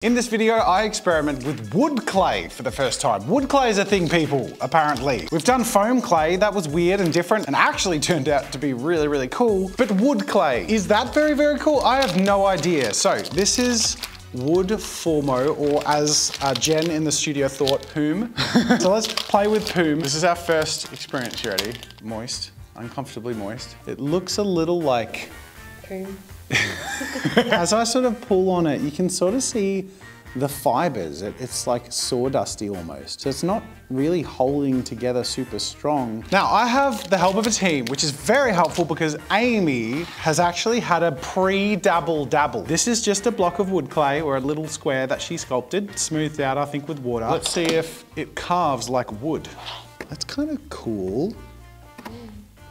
In this video, I experiment with wood clay for the first time. Wood clay is a thing, people, apparently. We've done foam clay, that was weird and different and actually turned out to be really, really cool. But wood clay, is that very, very cool? I have no idea. So this is wood formo, or as Jen in the studio thought, poom. So let's play with poom. This is our first experience. You ready? Moist, uncomfortably moist. It looks a little like Poom. As I sort of pull on it, you can sort of see the fibers. It's like sawdusty almost. So it's not really holding together super strong. Now I have the help of a team, which is very helpful because Amy has actually had a pre-dabble. This is just a block of wood clay or a little square that she sculpted, smoothed out, I think, with water. Let's see if it carves like wood. That's kind of cool.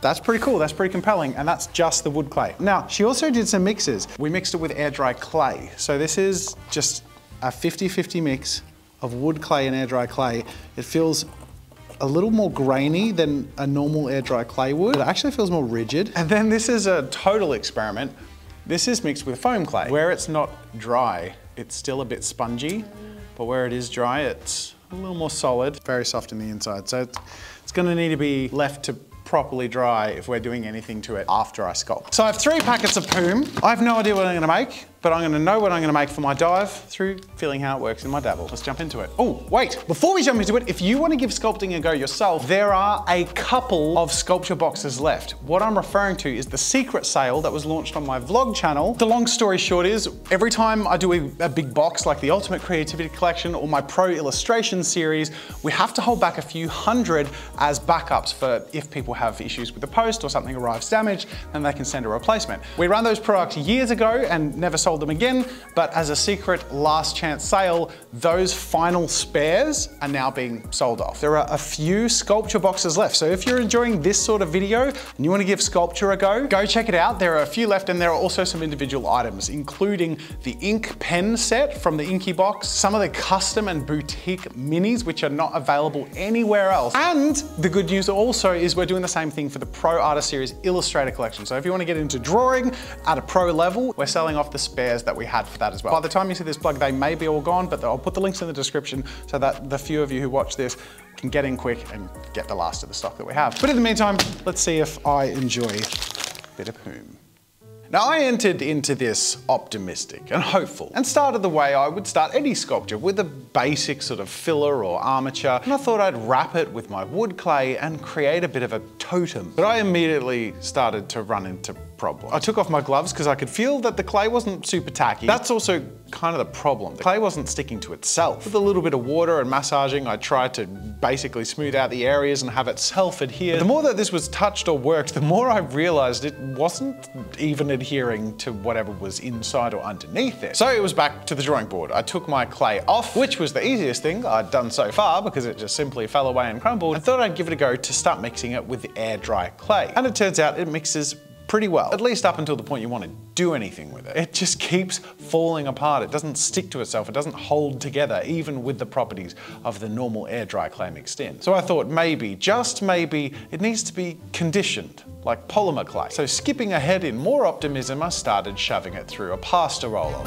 That's pretty cool, that's pretty compelling, and that's just the wood clay. Now, she also did some mixes. We mixed it with air dry clay. So this is just a 50-50 mix of wood clay and air dry clay. It feels a little more grainy than a normal air dry clay would. It actually feels more rigid. And then this is a total experiment. This is mixed with foam clay. Where it's not dry, it's still a bit spongy, but where it is dry, it's a little more solid. Very soft in the inside, so it's gonna need to be left to properly dry if we're doing anything to it after I sculpt. So I have 3 packets of poom. I have no idea what I'm gonna make, but I'm gonna know what I'm gonna make for my dive through feeling how it works in my dabble. Let's jump into it. Oh, wait, before we jump into it, if you wanna give sculpting a go yourself, there are a couple of sculpture boxes left. What I'm referring to is the secret sale that was launched on my vlog channel. The long story short is, every time I do a big box like the Ultimate Creativity Collection or my Pro Illustration series, we have to hold back a few hundred as backups for if people have issues with the post or something arrives damaged, then they can send a replacement. We ran those products years ago and never sold them again, but as a secret last chance sale, those final spares are now being sold off. There are a few sculpture boxes left, so if you're enjoying this sort of video and you want to give sculpture a go check it out. There are a few left, and there are also some individual items, including the ink pen set from the Inky box, some of the custom and boutique minis, which are not available anywhere else. And the good news also is we're doing the same thing for the Pro Artist Series Illustrator Collection. So if you want to get into drawing at a pro level, we're selling off the spares that we had for that as well. By the time you see this plug, they may be all gone, but I'll put the links in the description so that the few of you who watch this can get in quick and get the last of the stock that we have. But in the meantime, let's see if I enjoy a bit of poom. Now I entered into this optimistic and hopeful and started the way I would start any sculpture, with a basic sort of filler or armature, and I thought I'd wrap it with my wood clay and create a bit of a totem. But I immediately started to run into problems. I took off my gloves because I could feel that the clay wasn't super tacky. That's also kind of the problem. The clay wasn't sticking to itself. With a little bit of water and massaging, I tried to basically smooth out the areas and have it self-adhere. But the more that this was touched or worked, the more I realized it wasn't even adhering to whatever was inside or underneath it. So it was back to the drawing board. I took my clay off, which was the easiest thing I'd done so far because it just simply fell away and crumbled, and thought I'd give it a go to start mixing it with air dry clay. And it turns out it mixes pretty well, at least up until the point you want to do anything with it. It just keeps falling apart. It doesn't stick to itself. It doesn't hold together, even with the properties of the normal air dry clay mixed in. So I thought maybe, just maybe, it needs to be conditioned, like polymer clay. So skipping ahead in more optimism, I started shoving it through a pasta roller.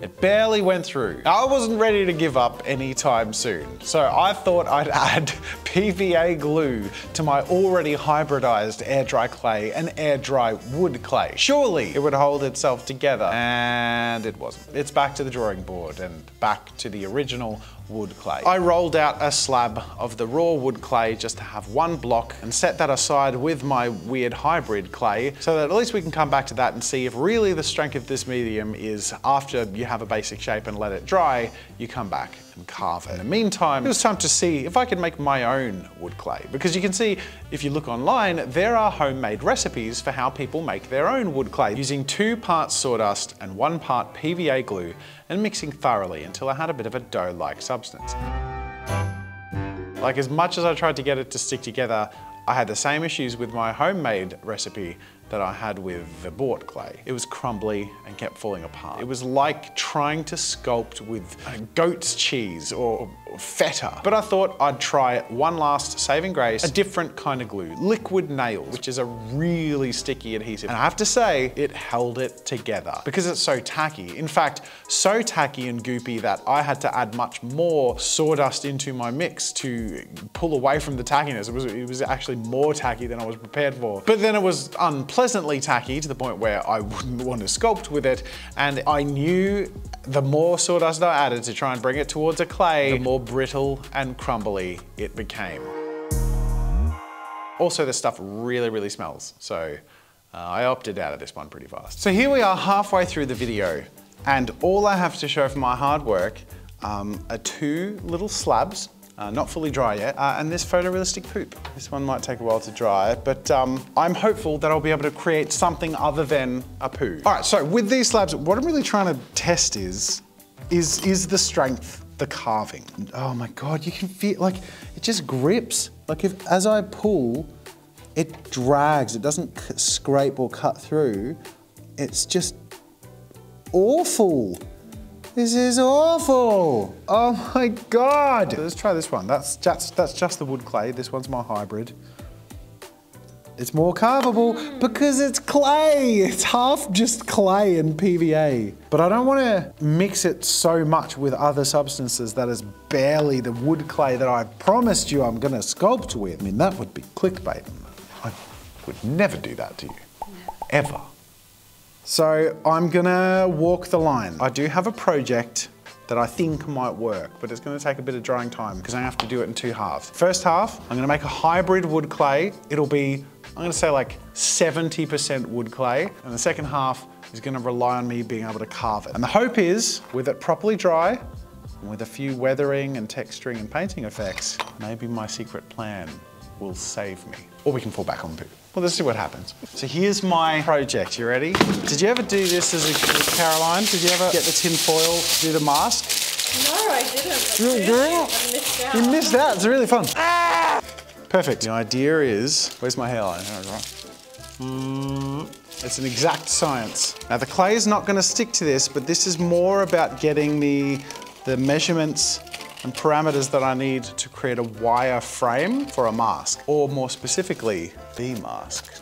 It barely went through. I wasn't ready to give up anytime soon, so I thought I'd add PVA glue to my already hybridized air dry clay and air dry wood clay. Surely it would hold itself together, and it wasn't. It's back to the drawing board and back to the original wood clay. I rolled out a slab of the raw wood clay just to have one block and set that aside with my weird hybrid clay, so that at least we can come back to that and see if really the strength of this medium is after you have a basic shape and let it dry, you come back and carve it. In the meantime, it was time to see if I could make my own wood clay, because you can see if you look online, there are homemade recipes for how people make their own wood clay using 2 parts sawdust and 1 part PVA glue and mixing thoroughly until I had a bit of a dough-like substance. Like, as much as I tried to get it to stick together, I had the same issues with my homemade recipe that I had with the bought clay. It was crumbly and kept falling apart. It was like trying to sculpt with goat's cheese or feta. But I thought I'd try one last saving grace, a different kind of glue, liquid nails, which is a really sticky adhesive. And I have to say, it held it together because it's so tacky. In fact, so tacky and goopy that I had to add much more sawdust into my mix to pull away from the tackiness. It was actually more tacky than I was prepared for. But then it was unpleasantly tacky to the point where I wouldn't want to sculpt with it. And I knew the more sawdust I added to try and bring it towards a clay, the more brittle and crumbly it became. Also, this stuff really, really smells. So I opted out of this one pretty fast. So here we are halfway through the video, and all I have to show for my hard work are 2 little slabs, not fully dry yet, and this photorealistic poop. This one might take a while to dry, but I'm hopeful that I'll be able to create something other than a poo. All right, so with these slabs, what I'm really trying to test is the strength, the carving. Oh my God, you can feel, like, it just grips. Like as I pull, it drags, it doesn't scrape or cut through. It's just awful. This is awful. Oh my God. Let's try this one. That's just the wood clay. This one's my hybrid. It's more carvable because it's clay. It's half just clay and PVA. But I don't want to mix it so much with other substances that is barely the wood clay that I promised you I'm going to sculpt with. I mean, that would be clickbait. I would never do that to you, ever. So I'm gonna walk the line. I do have a project that I think might work, but it's gonna take a bit of drying time because I have to do it in 2 halves. First half, I'm gonna make a hybrid wood clay. It'll be, I'm gonna say like 70% wood clay, and the second half is gonna rely on me being able to carve it. And the hope is, with it properly dry, and with a few weathering and texturing and painting effects, maybe my secret plan will save me. Or we can fall back on poo. Well, let's see what happens. So here's my project, you ready? Did you ever do this as a Caroline? Did you ever get the tin foil, do the mask? No, I didn't. Really? I missed out. You missed out, it's really fun. Ah! Perfect. The idea is, where's my hairline? It's an exact science. Now the clay is not gonna stick to this, but this is more about getting the measurements and parameters that I need to create a wire frame for a mask, or more specifically, the mask.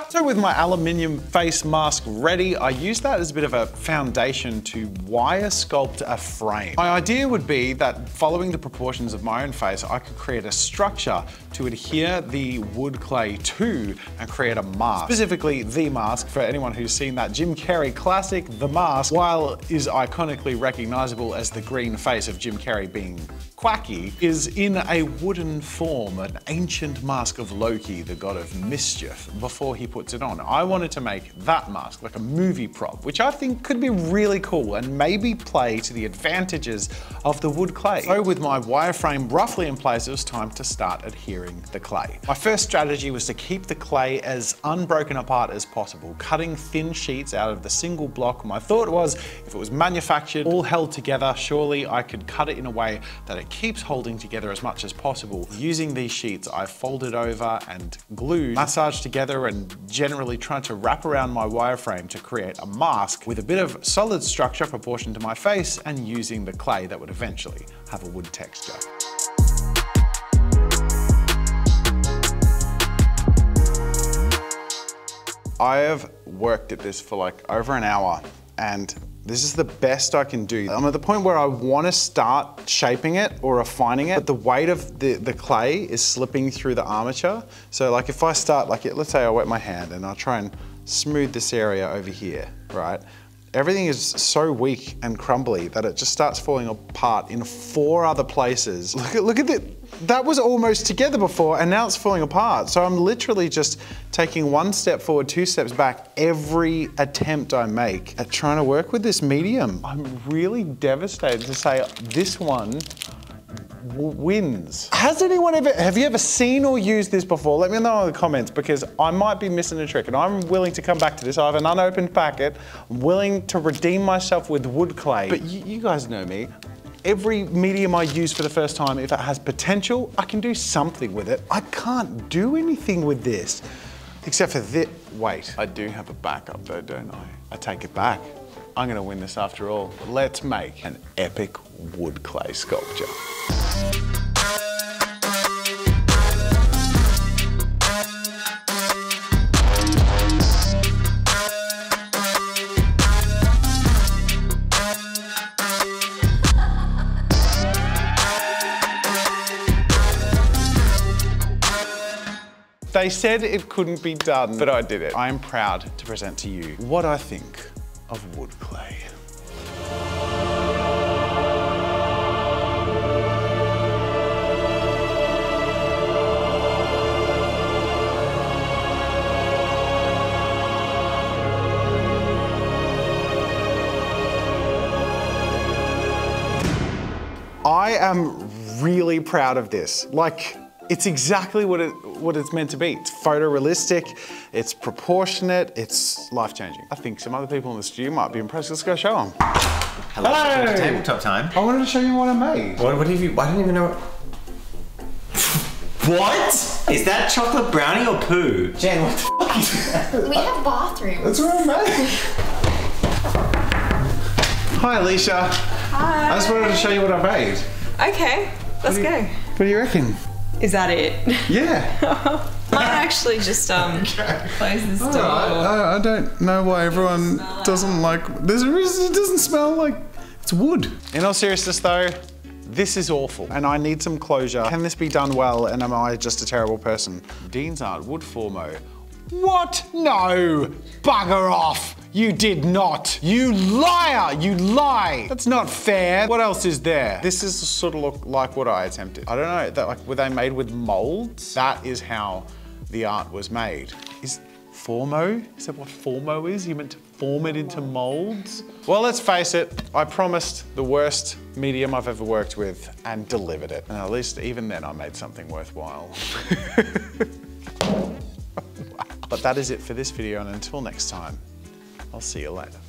So with my aluminium face mask ready, I use that as a bit of a foundation to wire sculpt a frame. My idea would be that following the proportions of my own face, I could create a structure to adhere the wood clay to and create a mask. Specifically, the mask, for anyone who's seen that Jim Carrey classic, The Mask, while is iconically recognizable as the green face of Jim Carrey being quacky, is in a wooden form, an ancient mask of Loki, the god of mischief, before he puts it on. I wanted to make that mask like a movie prop, which I think could be really cool and maybe play to the advantages of the wood clay. So with my wireframe roughly in place, it was time to start adhering the clay. My first strategy was to keep the clay as unbroken apart as possible, cutting thin sheets out of the single block. My thought was, if it was manufactured, all held together, surely I could cut it in a way that it keeps holding together as much as possible. Using these sheets, I folded over and glued, massaged together, and generally tried to wrap around my wireframe to create a mask with a bit of solid structure proportioned to my face and using the clay that would eventually have a wood texture. I have worked at this for like over an hour, and this is the best I can do. I'm at the point where I want to start shaping it or refining it, but the weight of the clay is slipping through the armature. So like if I start, like let's say I wet my hand and I'll try and smooth this area over here, right? Everything is so weak and crumbly that it just starts falling apart in 4 other places. Look at it. That was almost together before and now it's falling apart. So I'm literally just taking 1 step forward, 2 steps back every attempt I make at trying to work with this medium. I'm really devastated to say this one wins. Has anyone have you ever seen or used this before? Let me know in the comments, because I might be missing a trick and I'm willing to come back to this. I have an unopened packet. I'm willing to redeem myself with wood clay. But you guys know me. Every medium I use for the first time, if it has potential, I can do something with it. I can't do anything with this, except for this. Wait, I do have a backup though, don't I? I take it back. I'm gonna win this after all. Let's make an epic wood clay sculpture. They said it couldn't be done, but I did it. I am proud to present to you what I think of wood clay. I am really proud of this. Like, it's exactly what it's meant to be. It's photorealistic, it's proportionate, it's life-changing. I think some other people in the studio might be impressed. Let's go show them. Hello, welcome to Tabletop Time. I wanted to show you what I made. What have you, I don't even know what? Is that chocolate brownie or poo? Jen, what the fuck is that? We have bathrooms. That's what I made. Hi, Alicia. Hi. I just wanted to show you what I made. Okay, let's go. What do you reckon? Is that it? Yeah. Mine actually just closes the door. I don't know why everyone doesn't like. There's a reason it doesn't smell like it's wood. In all seriousness, though, this is awful, and I need some closure. Can this be done well, and am I just a terrible person? Dean's Art Wood Formo. What? No! Bugger off! You did not! You liar! You lie! That's not fair. What else is there? This is sort of look like what I attempted. I don't know, that, like, were they made with molds? That is how the art was made. Is Formo? Is that what Formo is? You meant to form it into molds? Well, let's face it, I promised the worst medium I've ever worked with and delivered it. And at least even then I made something worthwhile. But that is it for this video, and until next time, I'll see you later.